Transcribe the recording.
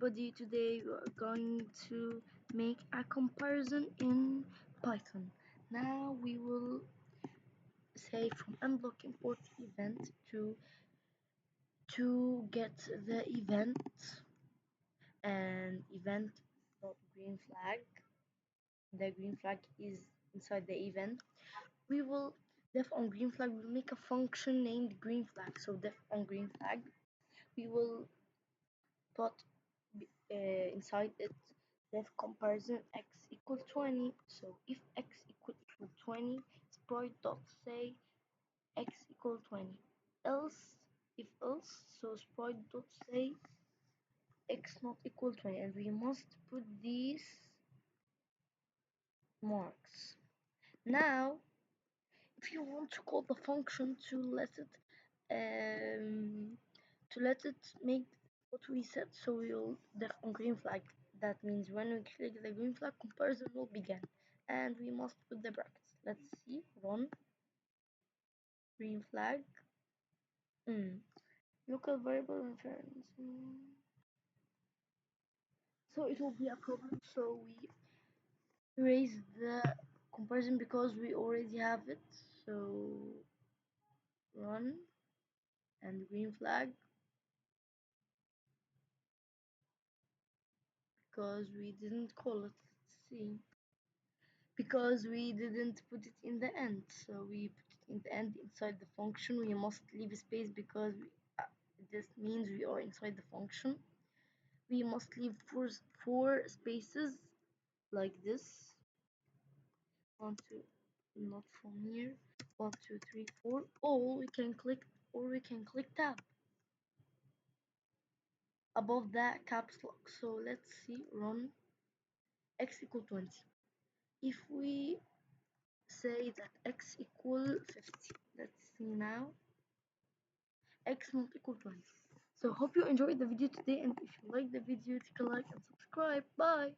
everybody, today we are going to make a comparison in Python. Now we will say from unblock import event to get the event and event green flag. The green flag is inside the event. We will def on green flag. We'll make a function named green flag. So def on green flag. We will put inside it def comparison x equal 20. So if x equal 20, sprite dot say x equal 20. Else, if else, so sprite dot say x not equal 20, and we must put these marks. Now, if you want to call the function um, to let it make what we said, so we'll def on green flag. That means when we click the green flag, comparison will begin, and we must put the brackets. Let's see, run green flag. Local variable reference. So it will be a problem. So we erase the comparison because we already have it. So run and green flag because we didn't call it. Let's see. Because we didn't put it in the end, so we put it in the end inside the function. We must leave a space because this means we are inside the function. We must leave four spaces like this. One, two, not from here. 1 2 3 4. Or we can click tab above that caps lock. So let's see, run x equal 20. If we say that x equal 50, let's see now, x not equal 20. So hope you enjoyed the video today, and if you like the video, take a like and subscribe. Bye.